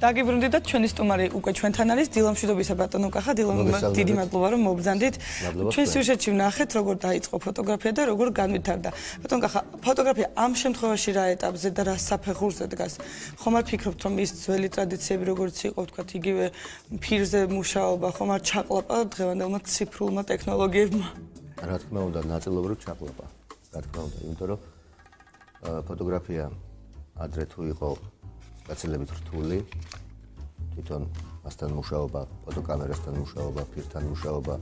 დაგიბრუნდით და ჩვენი სტუმარი უკვე ჩვენთან არის დილამშვიდობისა ბატონო კახა. დილამ დიდი მადლობა რომ მობრძანდით. ჩვენ სიუჟეტში ვნახეთ როგორ დაიწყო ფოტოგრაფია და როგორ განვითარდა. ბატონ კახა, ფოტოგრაფია ამ შემთხვევაში რა ეტაპზე და რა საფეხურზე დგას? ხომ არ ფიქრობთ რომ ის ძველი ტრადიციები როგორც იყო ვთქვათ იგივე ფირზე მუშაობა ხომ არ ჩაყლაპა დღევანდელმა ციფრულმა ტექნოლოგიებმა? რა თქმა უნდა, ნაწილობრივ ჩაყლაპა. რა თქმა უნდა, იმიტომ რომ ფოტოგრაფია ადრე თუ იყო გაცილებით რთული, თვითონ მასთან მუშაობა, ფოტოკამერასთან მუშაობა, ფირთან მუშაობა,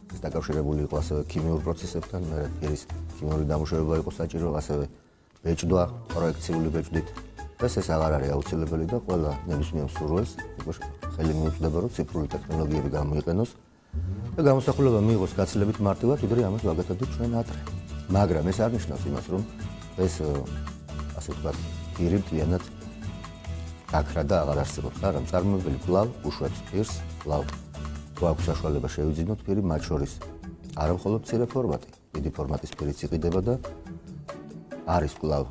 ეს დაკავშირებული იყო ასევე ქიმიურ პროცესებთან, მე ფირის ქიმიური დამუშავება იყო საჭირო, ასევე ბეჭდვა, პროექციული ბეჭდით. ეს აღარ არის აუცილებელი და ყველა ნებისმიერ მსურველს ხელი მიუწვდება, რომ ციფრული ტექნოლოგიები გამოიყენოს და გამოსახულება მიიღოს გაცილებით მარტივად, ვიდრე ამას ვაგრძელებთ ჩვენ ადრე. მაგრამ ეს არ ნიშნავს იმას, რომ ეს ასე ვთქვათ, ფირი მთლიანად გაქრა და აღარ არსებობს. არა, მწარმოებელი კვლავ უშვებს ფირს, კვლავ თუ აქვს საშუალება შევიძინოთ ფირი, მათ შორის არა მხოლოდ მცირე ფორმატი, დიდი ფორმატის ფირიც იყიდება და არის კვლავ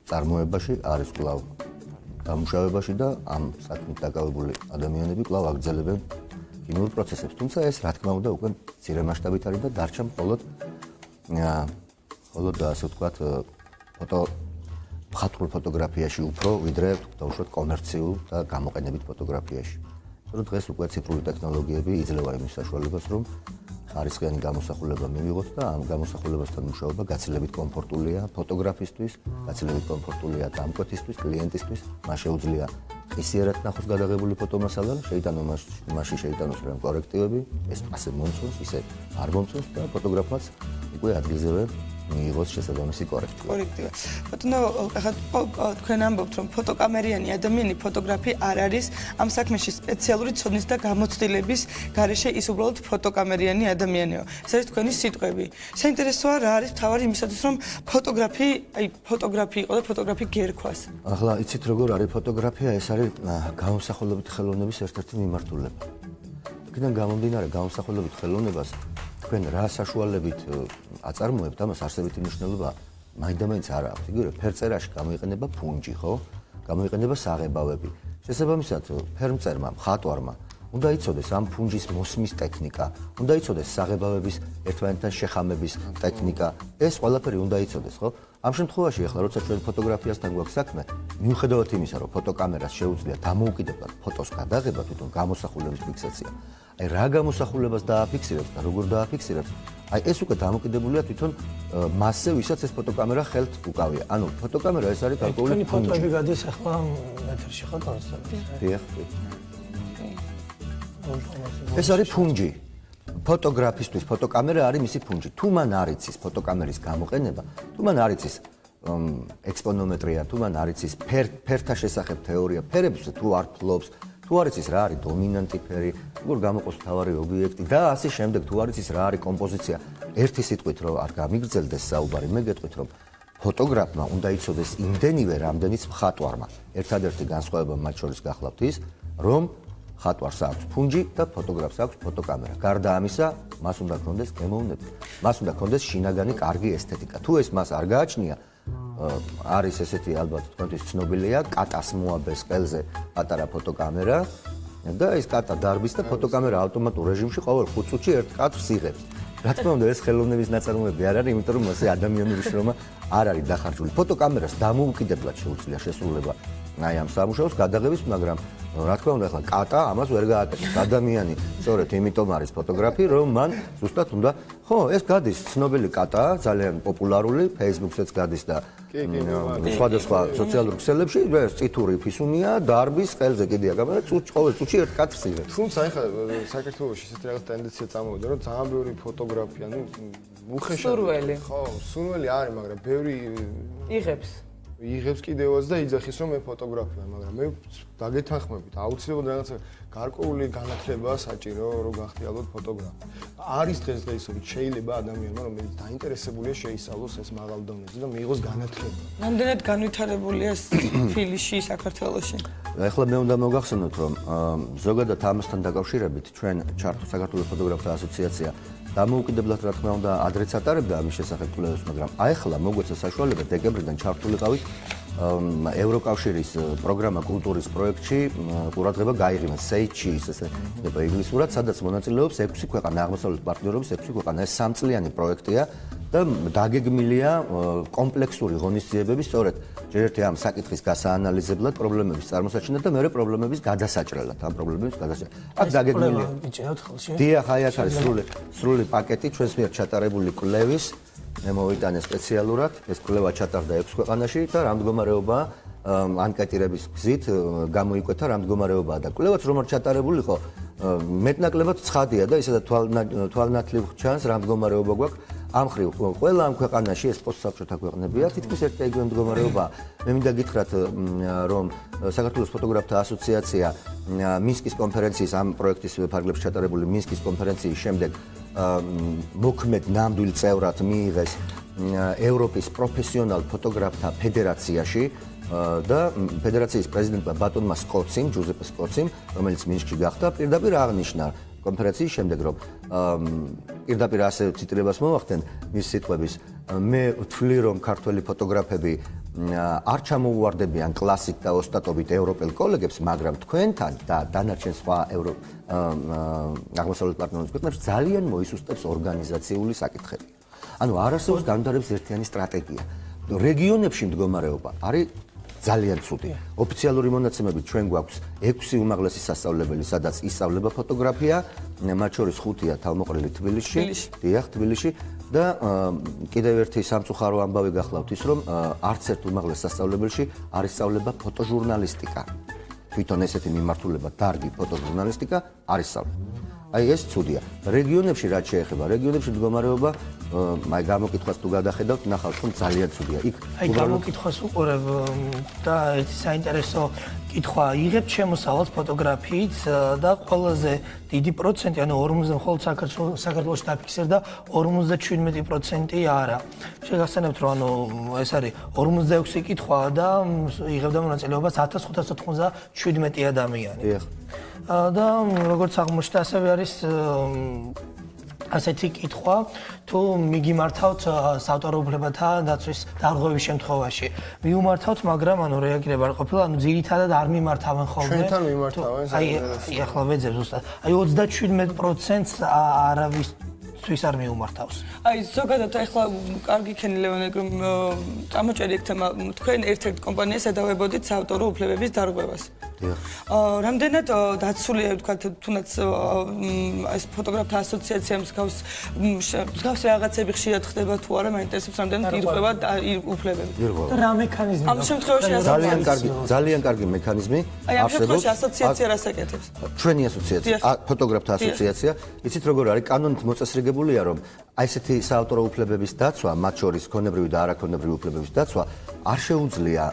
წარმოებაში, არის კვლავ დამუშავებაში და ამ საქმით დაკავებული ადამიანები კვლავ აგრძელებენ ქიმიურ პროცესებს. თუმცა ეს რა თქმა უნდა უკვე მცირე მასშტაბით არის და დარჩა მხოლოდ ასე ვთქვათ, მხატვრულ ფოტოგრაფიაში უფრო, ვიდრე დაუშვათ კომერციულ და გამოყენებით ფოტოგრაფიაში. რომ დღეს უკვე ციფრული ტექნოლოგიები იძლევა იმის საშუალებას, რომ ხარისხიანი გამოსახულება მივიღოთ და ამ გამოსახულებასთან მუშაობა გაცილებით კომფორტულია ფოტოგრაფისტვის, გაცილებით კომფორტულია დამკვეთისთვის, კლიენტისთვის. მას შეუძლია ისიერად ნახოს გადაღებული ფოტომასალა, შეიტანოს მასში შეიტანოს რამ კორექტივები, ეს ასე მომწონს, ისე არ მომწონს და ფოტოგრაფმაც უკვე ადგილზევე მიიღოს შესაბამისი კორექტივა. ბატონო კახა, თქვენ ამბობთ, რომ ფოტოკამერიანი ადამიანი ფოტოგრაფი არ არის ამ საქმეში სპეციალური ცოდნის და გამოცდილების გარეშე ის უბრალოდ ფოტოკამერიანი ადამიანია. ეს არის თქვენი სიტყვები. საინტერესოა რა არის მთავარი იმისათვის, რომ ფოტოგრაფი იყო და ფოტოგრაფი გერქვას. ახლა იცით როგორ არის ფოტოგრაფია, ეს არის გამოსახულებითი ხელოვნების ერთ-ერთი მიმართულება. იქიდან გამომდინარე გამოსახულებითი ხელოვნებას თქვენ რა საშუალებით აწარმოებთ, ამას არსებითი მნიშვნელობა მაინდა-მაინც არ აქვს. იგივე ფერწერაში გამოიყენება ფუნჯი, ხო? გამოიყენება საღებავები. შესაბამისად, ფერმწერმა, მხატვარმა უნდა იცოდეს ამ ფუნჯის მოსმის ტექნიკა, უნდა იცოდეს საღებავების ერთმანეთთან შეხამების ტექნიკა. ეს ყველაფერი უნდა იცოდეს, ხო? ამ შემთხვევაში ახლა როცა ჩვენ ფოტოგრაფიასთან გვაქვს საქმე, მიუხედავად იმისა, რომ ფოტოკამერას შეუძლია დამოუკიდებლად ფოტოს გადაღება, თვითონ გამოსახულების ფიქსაცია. აი რა გამოსახულებას დააფიქსირებს და როგორ დააფიქსირებს? აი ეს უკვე დამოკიდებულია თვითონ მასზე, ვისაც ეს ფოტოკამერა ხელთ უკავია. ანუ ფოტოკამერა ეს არის გარკვეული ფუნჯი. ფოტოები გადის ახლა ეთერში ხო კონსტრუქცია? დიახ. ეს არის ფუნჯი. ფოტოგრაფისტვის ფოტოკამერა არის მისი ფუნჯი. თუ მან არ იცის ფოტოკამერის გამოყენება, თუ მან არ იცის ექსპონომეტრია, თუ მან არ იცის ფერთა შესახებ თეორია, ფერებს თუ არ ფლობს, თუ არ იცის რა არის დომინანტი ფერი, როგორ გამოყოს მთავარი ობიექტი და ასე შემდეგ, თუ არ იცის რა არის კომპოზიცია, ერთი სიტყვით რომ არ გამიგრძელდეს საუბარი, მე გეტყვით რომ ფოტოგრაფმა უნდა იცოდეს იმდენივე, რამდენიც მხატვარმა. ერთადერთი განსხვავება მათ შორის გახლავთ ის, რომ მხატვარს აქვს ფუნჯი და ფოტოგრაფს აქვს ფოტოკამერა. გარდა ამისა, მას უნდა ჰქონდეს გემოვნები, მას უნდა ჰქონდეს შინაგანი კარგი ესთეტიკა. თუ ეს მას არ გააჩნია, არის ესეთი ალბათ თქვენთვის ცნობილია, კატას მოაბეს ყელზე პატარა ფოტოკამერა და ეს კატა დარბის და ფოტოკამერა ავტომატურ რეჟიმში ყოველ 5 წუთში ერთ კადრს იღებს. რა თქმა უნდა, ეს ხელოვნების ნაწარმოები არ არის, იმიტომ რომ მასე ადამიანური შრომა არ არის დახარჯული. ფოტოკამერას დამოუკიდებლად შეუძლია შესრულება აი ამ სამუშაოს გადაღების, მაგრამ რა თქმა უნდა, ახლა კატა ამას ვერ გააკეთებს. ადამიანი სწორედ იმიტომ არის ფოტოგრაფი, რომ მან ზუსტად უნდა, ხო, ეს გადის ცნობილი კატაა, ძალიან პოპულარული, Facebook-საც გადის და სხვადასხვა სოციალურ ქსელებში, ეს წითური ფისუნია, დარბის ყელზე კიდია გამარა, ყოველ წუთში ერთ კადრს იღებს. თუმცა ახლა საქართველოში ესეთი რაღაც ტენდენცია წამოვიდა, რომ ძალიან ბევრი ფოტოგრაფია, სურველი. ხო, სურველი არის, მაგრამ ბევრი იღებს კიდევაც და იძახის რომ მე ფოტოგრაფია, მაგრამ მე დაგეთანხმებით, აუცილებლად რაღაცა გარკვეული განათლება საჭირო, რომ გახდე ალბათ ფოტოგრაფი. არის დღესდღეობით შეიძლება ადამიანმა, რომელიც დაინტერესებულია, შეისწავლოს ეს მაღალ დონეზე და მიიღოს განათლება. რამდენად განვითარებულია ეს ფილში საქართველოში? ახლა მე უნდა მოგახსენოთ, რომ ზოგადად ამასთან დაკავშირებით ჩვენ ჩართო საქართველოს ფოტოგრაფთა ასოციაცია დამოუკიდებლად რა თქმა უნდა ადრეც ატარებდა ამის შესახებ კვლევებს, მაგრამ ახლა მოგვეცა საშუალება დეკემბრიდან ჩართულიყავით ევროკავშირის პროგრამა კულტურის პროექტში ყურადღება გაიღიმა SAGE ესე ნება ინგლისურად, სადაც მონაწილეობს 6 ქვეყანა, აღმოსავლეთ პარტნიორობის 6 ქვეყანა. ეს 3 წლიანი პროექტია და დაგეგმილია კომპლექსური ღონისძიებები სწორედ ჯერ ერთი ამ საკითხის გასაანალიზებლად, პრობლემების წარმოსაჩინად და მეორე პრობლემების გადასაჭრელად, ამ პრობლემების გადასაჭრელად. აქ დაგეგმილია. დიახ, აი აქ არის სრული პაკეტი ჩვენს მიერ ჩატარებული კვლევის მე მოვიტანე სპეციალურად, ეს კვლევა ჩატარდა 6 ქვეყანაში და რამდგომარეობა ანკეტირების გზით გამოიკვეთა რამდგომარეობაა და კვლევაც რომ არ ჩატარებულიყო მეტნაკლებად ცხადია და ისედაც თვალნათლივ ჩანს რამდგომარეობა გვაქვს ამ ხრივ ყველა ამ ქვეყანაში ეს პოსტსაბჭოთა ქვეყნებია თითქმის ერთი ეგრე მდგომარეობა მე მინდა გითხრათ რომ საქართველოს ფოტოგრაფთა ასოციაცია მინსკის კონფერენციის ამ პროექტის ფარგლებში ჩატარებული მინსკის კონფერენციის შემდეგ მოქმედ ნამდვილ წევრად მიიღეს ევროპის პროფესიონალ ფოტოგრაფთა ფედერაციაში და ფედერაციის პრეზიდენტმა ბატონმა სკოციმ, ჯუზეპე სკოციმ, რომელიც მინსკში გახდა, პირდაპირ აღნიშნა კონფერენციის შემდეგ, რომ პირდაპირ ასე ციტირებას მოვახდენ მის სიტყვების, მე ვთვლი, რომ ქართველი ფოტოგრაფები არ ჩამოუვარდებიან კლასით და ოსტატობით ევროპელ კოლეგებს, მაგრამ თქვენთან და დანარჩენ სხვა აღმოსავლეთ პარტნიორობის ქვეყნებში ძალიან მოისუსტებს ორგანიზაციული საკითხები. ანუ არ არსებობს განვითარების ერთიანი სტრატეგია. რეგიონებში მდგომარეობა არის ძალიან ცუდი. ოფიციალური მონაცემებით ჩვენ გვაქვს 6 უმაღლესი სასწავლებელი, სადაც ისწავლება ფოტოგრაფია, მათ შორის 5-ია თავმოყრილი თბილისში, დიახ, თბილისში და კიდევ ერთი სამწუხარო ამბავი გახლავთ ის, რომ არც ერთ უმაღლეს სასწავლებელში არ ისწავლება ფოტოჟურნალისტიკა. თვითონ ესეთი მიმართულება, დარგი ფოტოჟურნალისტიკა არ ისწავლება. აი ეს ცუდია. რეგიონებში რაც შეეხება, რეგიონებში მდგომარეობა აი გამოკითხვას თუ გადახედავთ, ნახავთ რომ ძალიან ცუდია. იქ აი გამოკითხვას უყურებ და ერთი საინტერესო კითხვა იღებ შემოსავალს ფოტოგრაფიით და ყველაზე დიდი პროცენტი, ანუ 40 მხოლოდ საქართველოში დაფიქსირდა 57% არა. შეგახსენებთ რომ ანუ ეს არის 46 კითხვა და იღებდა მონაწილეობას 1597 ადამიანი. დიახ. და როგორც აღმოჩნდა, ასევე არის ასეთი კითხვა, თუ მიგიმართავთ საავტორო უფლებათა დაცვის დარღვევის შემთხვევაში. მიუმართავთ, მაგრამ ანუ რეაგირება არ ყოფილა, ანუ ძირითადად არ მიმართავენ ხოლმე. ჩვენთან მიმართავენ. აი ახლა ვეძებ ზუსტად. აი 37%-ს არავისთვის არ მიუმართავს. აი ზოგადად ახლა კარგი ქენი ლევონე რომ წამოჭერი ეგ თემა თქვენ ერთ-ერთ კომპანიას ედავებოდით საავტორო უფლებების დარღვევას. დიახ. რამდენად დაცულია ვთქვათ თუნდაც ეს ფოტოგრაფთა ასოციაციამ მსგავს რაღაცები ხშირად ხდება თუ არა მაინტერესებს რამდენად ირღვევა უფლებები. და რა მექანიზმი ამ შემთხვევაში ძალიან კარგი მექანიზმი აი ამ შემთხვევაში ასოციაცია რას აკეთებს? ჩვენი ასოციაცია, ფოტოგრაფთა ასოციაცია, იცით როგორ არის კანონით მოწესრიგებულია, რომ აი ესეთი საავტორო უფლებების დაცვა, მათ შორის ქონებრივი და არაქონებრივი უფლებების დაცვა არ შეუძლია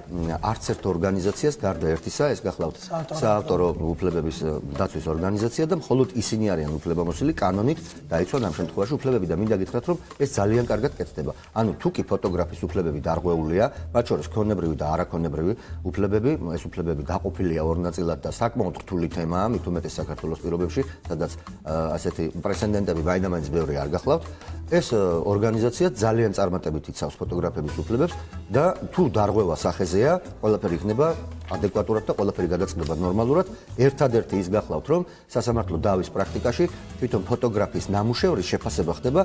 არც ერთ ორგანიზაციას გარდა ერთისა, ეს გახლავთ საავტორო უფლებების დაცვის ორგანიზაცია და მხოლოდ ისინი არიან უფლებამოსილი კანონით დაიცვან ამ შემთხვევაში უფლებები და მინდა გითხრათ, რომ ეს ძალიან კარგად კეთდება. ანუ თუ კი ფოტოგრაფის უფლებები დარღვეულია, მათ შორის ქონებრივი და არაქონებრივი უფლებები, ეს უფლებები გაყოფილია ორ ნაწილად და საკმაოდ რთული თემაა, მით უმეტეს საქართველოს პირობებში, სადაც ასეთი პრეცედენტები მაინც ბევრი არ გახლავთ. ეს ორგანიზაცია ძალიან წარმატებით იცავს ფოტოგრაფების უფლებებს და თუ დარღვევა სახეზეა, ყველაფერი იქნება ადეკვატურად და ყველაფერი გადაწყდება ნორმალურად. ერთადერთი ის გახლავთ, რომ სასამართლო დავის პრაქტიკაში თვითონ ფოტოგრაფის ნამუშევრის შეფასება ხდება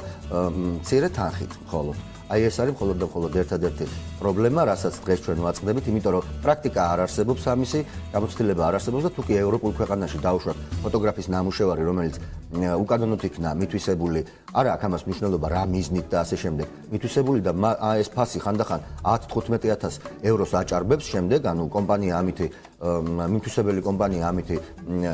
მცირე თანხით მხოლოდ. აი ეს არის მხოლოდ და მხოლოდ ერთადერთი პრობლემა, რასაც დღეს ჩვენ ვაწყდებით, იმიტომ რომ პრაქტიკა არ არსებობს ამისი, გამოცდილება არ არსებობს და თუ კი ევროპულ ქვეყანაში დაუშვათ ფოტოგრაფის ნამუშევარი, რომელიც უკანონოდ იქნა მითვისებული, არა აქ ამას მნიშვნელობა რა მიზნით და ასე შემდეგ. მითვისებული და ეს ფასი ხანდახან 10-15,000 ევროს აჭარბებს შემდეგ, ანუ კომპანია ამითი მითვისებელი კომპანია ამითი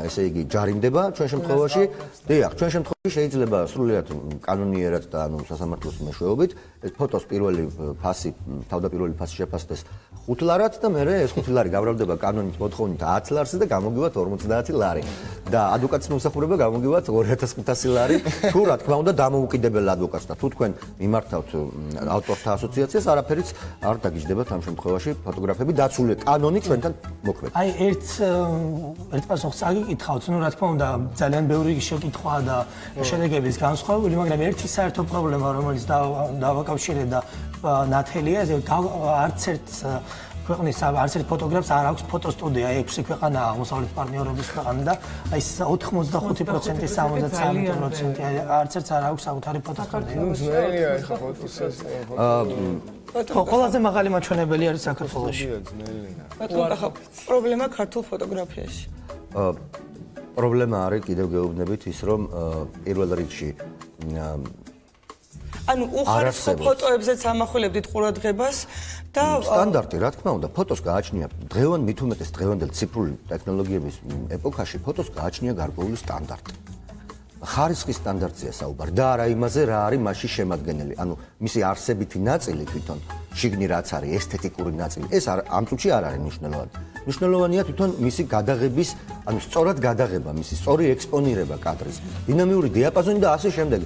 ესე იგი ჯარიმდება ჩვენ შემთხვევაში. დიახ, ჩვენ შემთხვევაში შეიძლება სრულიად კანონიერად და ანუ სასამართლოს მეშვეობით ეს ფოტოს პირველი ფასი, თავდაპირველი ფასი შეფასდეს 5 ლარად და მერე ეს 5 ლარი გამრავლდება კანონით მოთხოვნით 10 ლარზე და გამოგივათ 50 ლარი. და ადვოკატის მომსახურება გამოგივათ 2500 ლარი. თუ რა თქმა უნდა დამოუკიდებელ ადვოკატს და თუ თქვენ მიმართავთ ავტორთა ასოციაციას, არაფერიც არ დაგიჯდებათ ამ შემთხვევაში ფოტოგრაფები დაცული კანონით ჩვენთან მოქმედ. აი ერთ პასუხს აგიკითხავთ, ну რა თქმა უნდა ძალიან ბევრი შეკითხვაა და შედეგების განსხვავებული, მაგრამ ერთი საერთო პრობლემა, რომელიც დავაკავშირე და ნათელია, არც ერთ ქვეყნის არც ერთ ფოტოგრაფს არ აქვს ფოტოსტუდია, 6 ქვეყანა აღმოსავლეთ პარტნიორობის ქვეყანა და აი 85%, 73% არც ერთს არ აქვს საკუთარი ფოტოსტუდია. ძნელია ეხა ფოტოსესია. ხო, ყველაზე მაღალი მაჩვენებელი არის საქართველოში. ძნელია. ბატონო კახა, პრობლემა ქართულ ფოტოგრაფიაში. პრობლემა არის კიდევ გეუბნებით ის რომ პირველ რიგში ანუ უხარისხო ფოტოებზეც ამახვილებდით ყურადღებას და სტანდარტი რა თქმა უნდა ფოტოს გააჩნია მით უმეტეს დღევანდელ ციფრული ტექნოლოგიების ეპოქაში ფოტოს გააჩნია გარკვეული სტანდარტი. ხარისხის სტანდარტია საუბარი და არა იმაზე რა არის მასში შემადგენელი. ანუ მისი არსებითი ნაწილი თვითონ შიგნი რაც არის ესთეტიკური ნაწილი. ეს ამ წუთში არ არის მნიშვნელოვანი. მნიშვნელოვანია თვითონ მისი გადაღების, ანუ სწორად გადაღება, მისი სწორი ექსპონირება კადრის, დინამიური დიაპაზონი და ასე შემდეგ.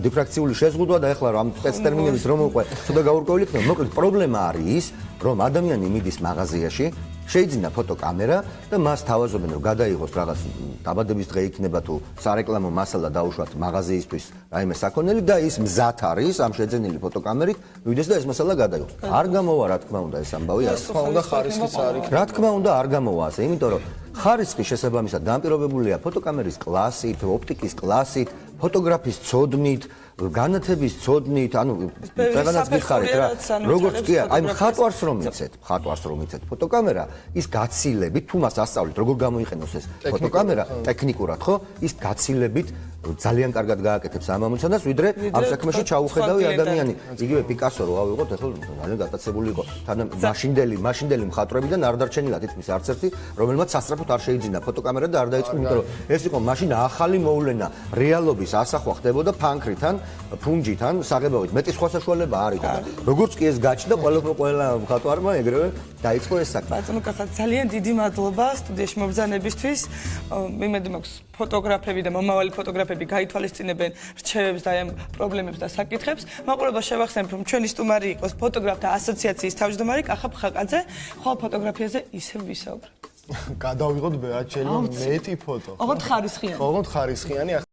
დიფრაქციული შეზღუდვა და ეხლა ამ ტერმინების რომ მოყვე, ცოტა გაურკვეველი იქნება. მოკლედ პრობლემა არის ის, რომ ადამიანი მიდის მაღაზიაში შეიძინა ფოტოკამერა და მას თავაზობენ რომ გადაიღოს რაღაც დაბადების დღე იქნება თუ სარეკლამო მასალა დაუშვათ მაღაზიისთვის რაიმე საქონელი და ის მზად არის ამ შეძენილი ფოტოკამერით მივიდეს და ეს მასალა გადაიღოს. არ გამოვა რა თქმა უნდა ეს ამბავი არ თქმა უნდა ხარისხიც არის. რა თქმა უნდა არ გამოვა ასე, იმიტომ რომ ხარისხი შესაბამისად დამპირობებულია ფოტოკამერის კლასით, opticis კლასით, ფოტოგრაფის ცოდნით, განათების ცოდნით, ანუ რაღაცას გიხარით რა. როგორც კი აი მხატვარს რომ იცეთ ფოტოკამერა, ის გაცილებით თუ მას ასწავლით როგორ გამოიყენოს ეს ფოტოკამერა ტექნიკურად, ხო? ის გაცილებით ძალიან კარგად გააკეთებს ამ ამოცანას, ვიდრე ამ საქმეში ჩაუხედავი ადამიანი. იგივე პიკასო რო ავიღოთ, ეხლა ძალიან გატაცებული იყო. თან მაშინდელი მხატვრებიდან არ დარჩენილა თითქმის არც ერთი, რომელმაც სასწრაფოდ არ შეიძინა ფოტოკამერა და არ დაიწყო, იმიტომ რომ ეს იყო მაშინ ახალი მოვლენა, რეალობის ასახვა ხდებოდა ფანქრითან, ფუნჯითან, საღებავით. მეტი სხვა საშუალება არ იყო. როგორც კი ეს გაჩნდა, ყველა მხატვარმა ეგრევე დაიწყო ეს საქმე. ბატონო კახა, ძალიან დიდი მადლობა სტუდიაში მობრძანებისთვის. მიმედი მაქვს ფოტოგრაფები და მომავალი ფოტოგრაფები გაითვალისწინებენ რჩევებს და ამ პრობლემებს და საკითხებს. მაყურებელს შევახსენებ, რომ ჩვენი სტუმარი იყოს ფოტოგრაფთა ასოციაციის თავმჯდომარე კახა ფხაკაძე. ხვალ ფოტოგრაფიაზე ისევ ვისაუბრებთ. გადავიღოთ ბეაჩელი მეტი ფოტო. ოღონდ ხარისხიანი. ოღონდ ხარისხიანი.